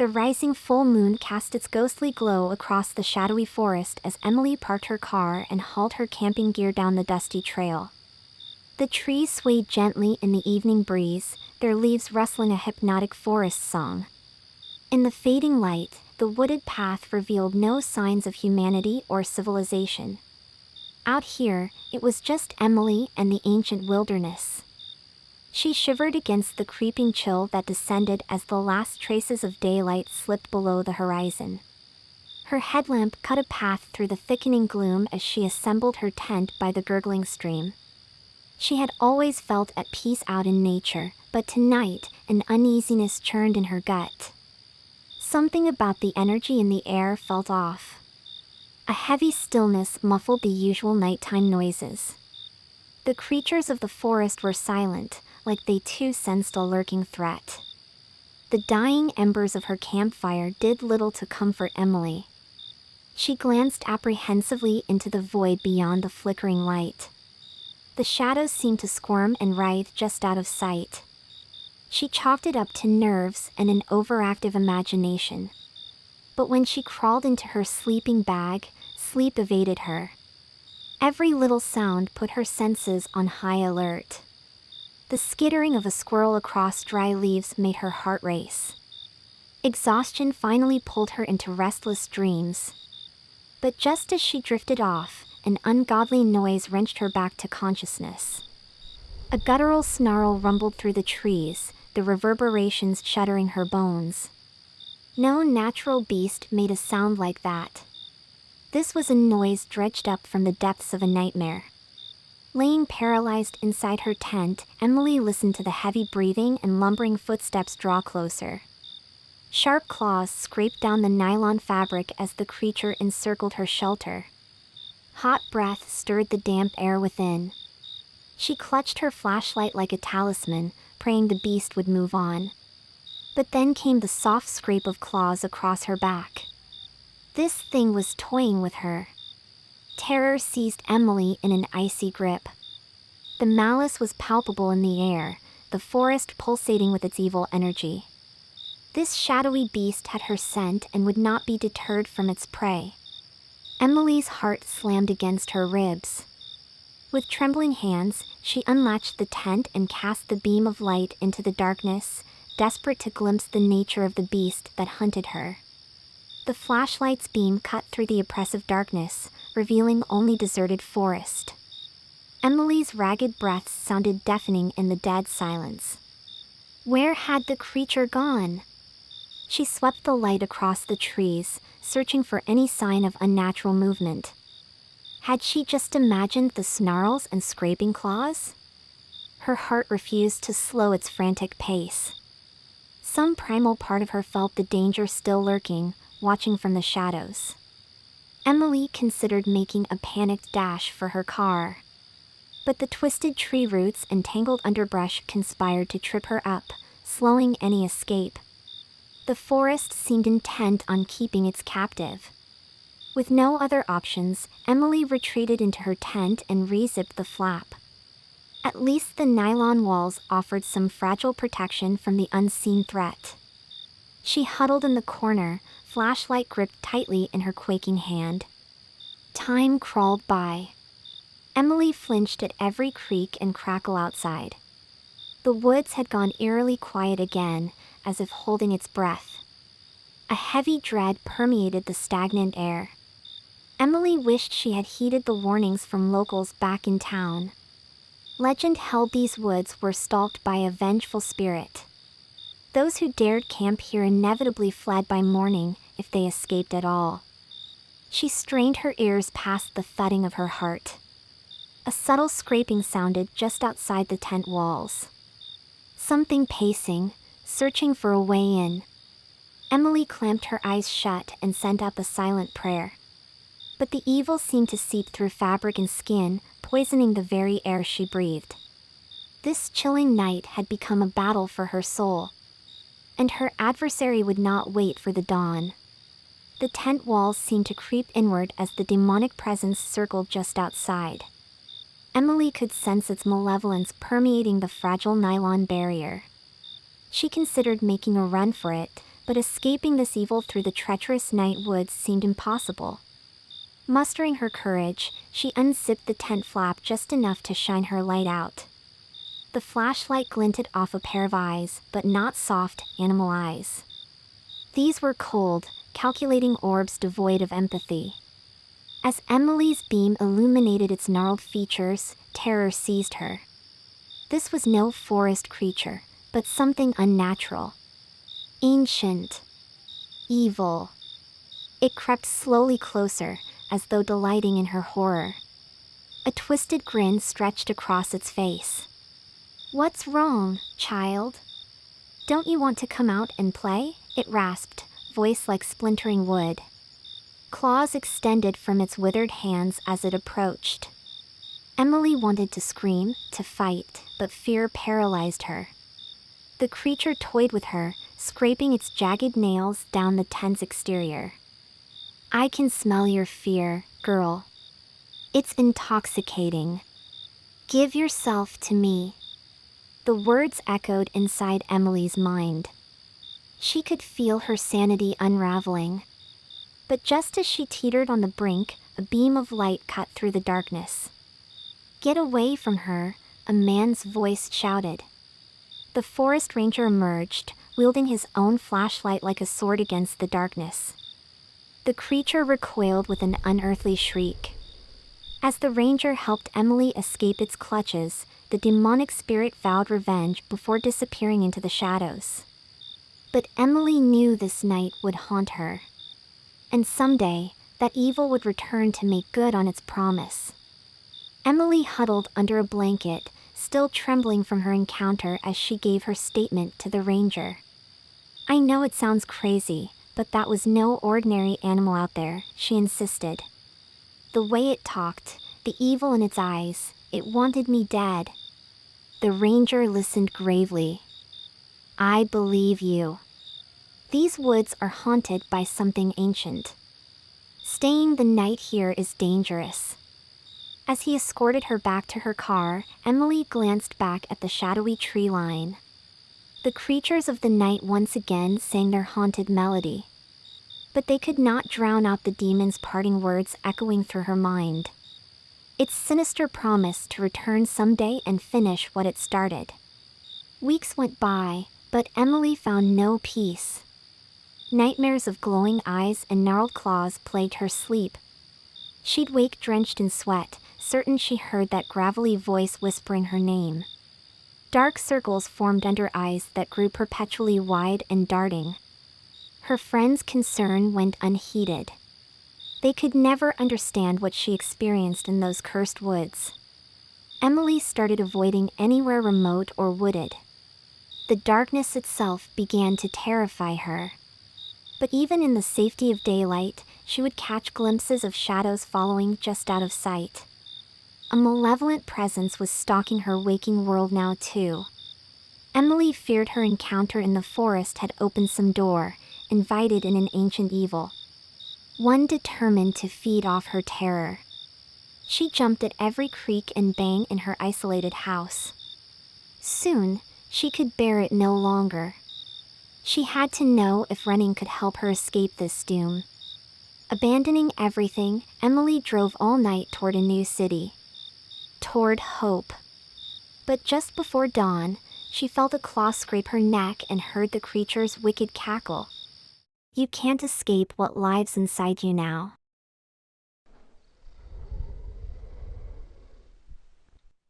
The rising full moon cast its ghostly glow across the shadowy forest as Emily parked her car and hauled her camping gear down the dusty trail. The trees swayed gently in the evening breeze, their leaves rustling a hypnotic forest song. In the fading light, the wooded path revealed no signs of humanity or civilization. Out here, it was just Emily and the ancient wilderness. She shivered against the creeping chill that descended as the last traces of daylight slipped below the horizon. Her headlamp cut a path through the thickening gloom as she assembled her tent by the gurgling stream. She had always felt at peace out in nature, but tonight, an uneasiness churned in her gut. Something about the energy in the air felt off. A heavy stillness muffled the usual nighttime noises. The creatures of the forest were silent, like they too sensed a lurking threat. The dying embers of her campfire did little to comfort Emily. She glanced apprehensively into the void beyond the flickering light. The shadows seemed to squirm and writhe just out of sight. She chalked it up to nerves and an overactive imagination. But when she crawled into her sleeping bag, sleep evaded her. Every little sound put her senses on high alert. The skittering of a squirrel across dry leaves made her heart race. Exhaustion finally pulled her into restless dreams. But just as she drifted off, an ungodly noise wrenched her back to consciousness. A guttural snarl rumbled through the trees, the reverberations shuddering her bones. No natural beast made a sound like that. This was a noise dredged up from the depths of a nightmare. Laying paralyzed inside her tent, Emily listened to the heavy breathing and lumbering footsteps draw closer. Sharp claws scraped down the nylon fabric as the creature encircled her shelter. Hot breath stirred the damp air within. She clutched her flashlight like a talisman, praying the beast would move on. But then came the soft scrape of claws across her back. This thing was toying with her. Terror seized Emily in an icy grip. The malice was palpable in the air, the forest pulsating with its evil energy. This shadowy beast had her scent and would not be deterred from its prey. Emily's heart slammed against her ribs. With trembling hands, she unlatched the tent and cast the beam of light into the darkness, desperate to glimpse the nature of the beast that hunted her. The flashlight's beam cut through the oppressive darkness, revealing only deserted forest. Emily's ragged breaths sounded deafening in the dead silence. Where had the creature gone? She swept the light across the trees, searching for any sign of unnatural movement. Had she just imagined the snarls and scraping claws? Her heart refused to slow its frantic pace. Some primal part of her felt the danger still lurking, watching from the shadows. Emily considered making a panicked dash for her car. But the twisted tree roots and tangled underbrush conspired to trip her up, slowing any escape. The forest seemed intent on keeping its captive. With no other options, Emily retreated into her tent and re-zipped the flap. At least the nylon walls offered some fragile protection from the unseen threat. She huddled in the corner, flashlight gripped tightly in her quaking hand. Time crawled by. Emily flinched at every creak and crackle outside. The woods had gone eerily quiet again, as if holding its breath. A heavy dread permeated the stagnant air. Emily wished she had heeded the warnings from locals back in town. Legend held these woods were stalked by a vengeful spirit. Those who dared camp here inevitably fled by morning, if they escaped at all. She strained her ears past the thudding of her heart. A subtle scraping sounded just outside the tent walls. Something pacing, searching for a way in. Emily clamped her eyes shut and sent up a silent prayer. But the evil seemed to seep through fabric and skin, poisoning the very air she breathed. This chilling night had become a battle for her soul. And her adversary would not wait for the dawn. The tent walls seemed to creep inward as the demonic presence circled just outside. Emily could sense its malevolence permeating the fragile nylon barrier. She considered making a run for it, but escaping this evil through the treacherous night woods seemed impossible. Mustering her courage, she unzipped the tent flap just enough to shine her light out. The flashlight glinted off a pair of eyes, but not soft, animal eyes. These were cold, calculating orbs devoid of empathy. As Emily's beam illuminated its gnarled features, terror seized her. This was no forest creature, but something unnatural. Ancient. Evil. It crept slowly closer, as though delighting in her horror. A twisted grin stretched across its face. "What's wrong, child? Don't you want to come out and play?" it rasped, voice like splintering wood. Claws extended from its withered hands as it approached. Emily wanted to scream, to fight, but fear paralyzed her. The creature toyed with her, scraping its jagged nails down the tent's exterior. "I can smell your fear, girl. It's intoxicating. Give yourself to me." The words echoed inside Emily's mind. She could feel her sanity unraveling. But just as she teetered on the brink, a beam of light cut through the darkness. "Get away from her," a man's voice shouted. The forest ranger emerged, wielding his own flashlight like a sword against the darkness. The creature recoiled with an unearthly shriek. As the ranger helped Emily escape its clutches, the demonic spirit vowed revenge before disappearing into the shadows. But Emily knew this night would haunt her. And someday, that evil would return to make good on its promise. Emily huddled under a blanket, still trembling from her encounter as she gave her statement to the ranger. "I know it sounds crazy, but that was no ordinary animal out there," she insisted. "The way it talked, the evil in its eyes, it wanted me dead." The ranger listened gravely. "I believe you. These woods are haunted by something ancient. Staying the night here is dangerous." As he escorted her back to her car, Emily glanced back at the shadowy tree line. The creatures of the night once again sang their haunted melody. But they could not drown out the demon's parting words echoing through her mind. Its sinister promise to return someday and finish what it started. Weeks went by, but Emily found no peace. Nightmares of glowing eyes and gnarled claws plagued her sleep. She'd wake drenched in sweat, certain she heard that gravelly voice whispering her name. Dark circles formed under eyes that grew perpetually wide and darting. Her friends' concern went unheeded. They could never understand what she experienced in those cursed woods. Emily started avoiding anywhere remote or wooded. The darkness itself began to terrify her. But even in the safety of daylight, she would catch glimpses of shadows following just out of sight. A malevolent presence was stalking her waking world now too. Emily feared her encounter in the forest had opened some door, invited in an ancient evil. One determined to feed off her terror. She jumped at every creak and bang in her isolated house. Soon, she could bear it no longer. She had to know if running could help her escape this doom. Abandoning everything, Emily drove all night toward a new city. Toward hope. But just before dawn, she felt a claw scrape her neck and heard the creature's wicked cackle. "You can't escape what lives inside you now.